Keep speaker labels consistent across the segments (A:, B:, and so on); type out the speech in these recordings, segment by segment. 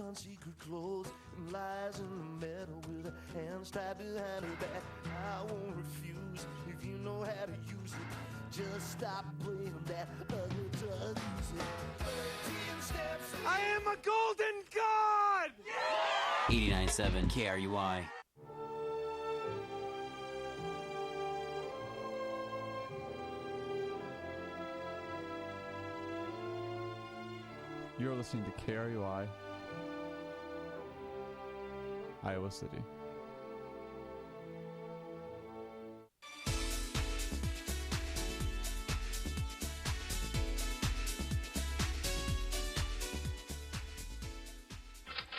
A: on secret clothes and lies in the meadow with her hands tied behind her back. I won't refuse if you know how to use it. Just stop playing that ugly drug music. 13 steps.
B: I am a golden god!
C: 89.7 KRUI.
D: You're listening to KRUI, Iowa City.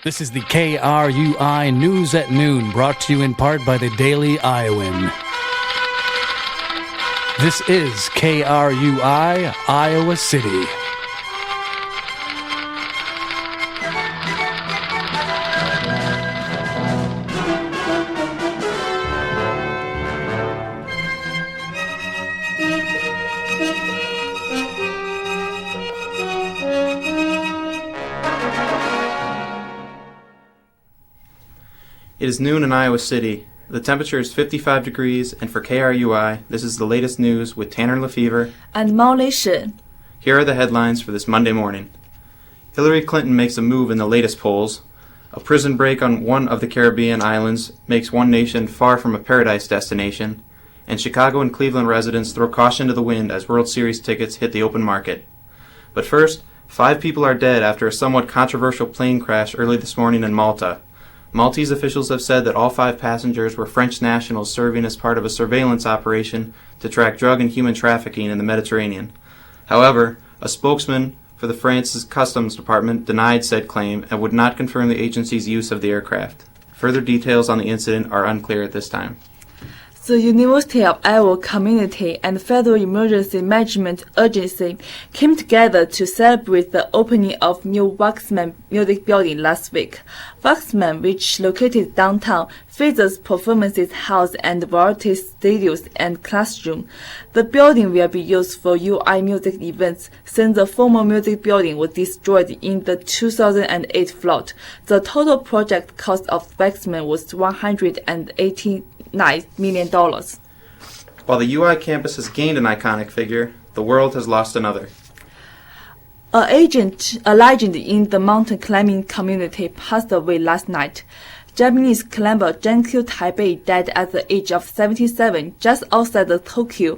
E: This is the KRUI News at Noon, brought to you in part by the Daily Iowan. This is KRUI, Iowa City.
F: It is noon in Iowa City. The temperature is 55 degrees, and for KRUI, this is the latest news with Tanner LaFever
G: and Molly Shen.
F: Here are the headlines for this Monday morning. Hillary Clinton makes a move in the latest polls. A prison break on one of the Caribbean islands makes one nation far from a paradise destination. And Chicago and Cleveland residents throw caution to the wind as World Series tickets hit the open market. But first, 5 people are dead after a somewhat controversial plane crash early this morning in Malta. Maltese officials have said that all 5 passengers were French nationals serving as part of a surveillance operation to track drug and human trafficking in the Mediterranean. However, a spokesman for the France's Customs Department denied said claim and would not confirm the agency's use of the aircraft. Further details on the incident are unclear at this time.
G: The University of Iowa Community and Federal Emergency Management Agency came together to celebrate the opening of new Waxman Music Building last week. Waxman, which located downtown, features performances house and variety studios and classroom. The building will be used for UI music events since the former music building was destroyed in the 2008 flood. The total project cost of Waxman was $189 million.
F: While the UI campus has gained an iconic figure, the world has lost another.
G: A legend in the mountain climbing community passed away last night. Japanese climber Jenkyu Taibei died at the age of 77 just outside of Tokyo,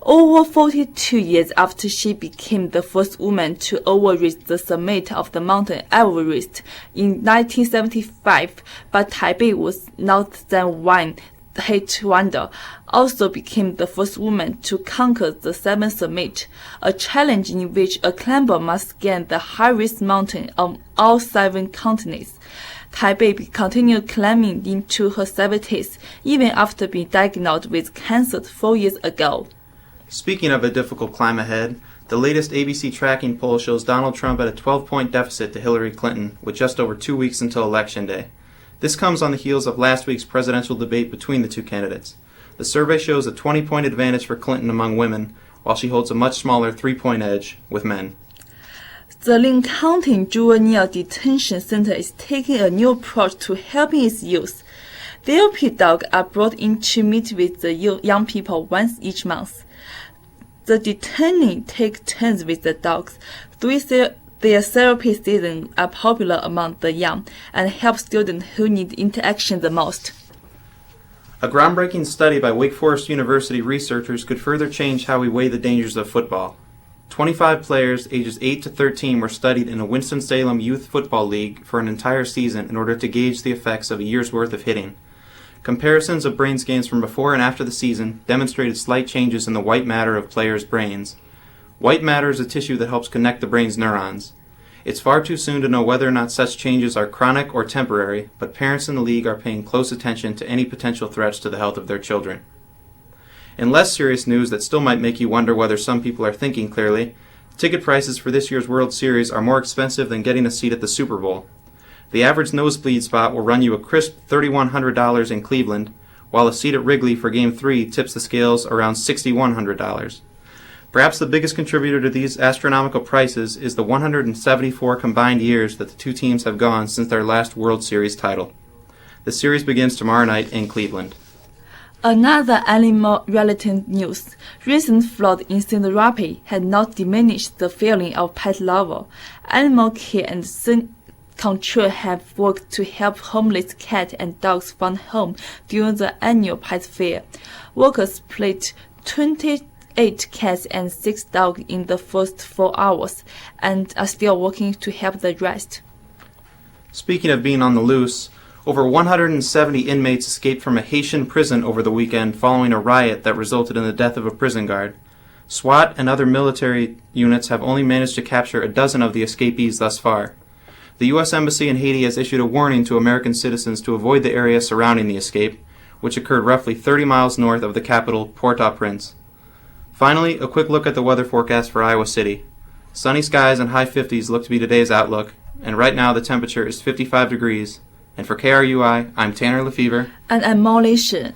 G: over 42 years after she became the first woman to overreach the summit of the Mountain Everest in 1975. But Taibei was not then one hit wonder, also became the first woman to conquer the 7th summit, a challenge in which a climber must scan the highest mountain on all 7 continents. Taibei continued climbing into her 70s, even after being diagnosed with cancer 4 years ago.
F: Speaking of a difficult climb ahead, the latest ABC tracking poll shows Donald Trump at a 12-point deficit to Hillary Clinton, with just over 2 weeks until Election Day. This comes on the heels of last week's presidential debate between the two candidates. The survey shows a 20-point advantage for Clinton among women, while she holds a much smaller 3-point edge with men.
G: The Linn County Juvenile Detention Center is taking a new approach to helping its youth. Therapy dogs are brought in to meet with the young people once each month. The detainees take turns with the dogs. Their therapy sessions are popular among the young and help students who need interaction the most.
F: A groundbreaking study by Wake Forest University researchers could further change how we weigh the dangers of football. 25 players ages 8 to 13 were studied in a Winston-Salem Youth Football League for an entire season in order to gauge the effects of a year's worth of hitting. Comparisons of brain scans from before and after the season demonstrated slight changes in the white matter of players' brains. White matter is a tissue that helps connect the brain's neurons. It's far too soon to know whether or not such changes are chronic or temporary, but parents in the league are paying close attention to any potential threats to the health of their children. In less serious news that still might make you wonder whether some people are thinking clearly, ticket prices for this year's World Series are more expensive than getting a seat at the Super Bowl. The average nosebleed spot will run you a crisp $3,100 in Cleveland, while a seat at Wrigley for Game 3 tips the scales around $6,100. Perhaps the biggest contributor to these astronomical prices is the 174 combined years that the two teams have gone since their last World Series title. The series begins tomorrow night in Cleveland.
G: Another animal-related news. Recent flood in St. Rapi had not diminished the feeling of pet lover. Animal care and control have worked to help homeless cats and dogs find home during the annual pet fair. Workers placed 28 cats and 6 dogs in the first 4 hours and are still working to help the rest.
F: Speaking of being on the loose, over 170 inmates escaped from a Haitian prison over the weekend following a riot that resulted in the death of a prison guard. SWAT and other military units have only managed to capture a dozen of the escapees thus far. The U.S. Embassy in Haiti has issued a warning to American citizens to avoid the area surrounding the escape, which occurred roughly 30 miles north of the capital, Port-au-Prince. Finally, a quick look at the weather forecast for Iowa City. Sunny skies and high 50s look to be today's outlook, and right now the temperature is 55 degrees. And for KRUI, I'm Tanner LaFever.
G: And I'm Molly Shen.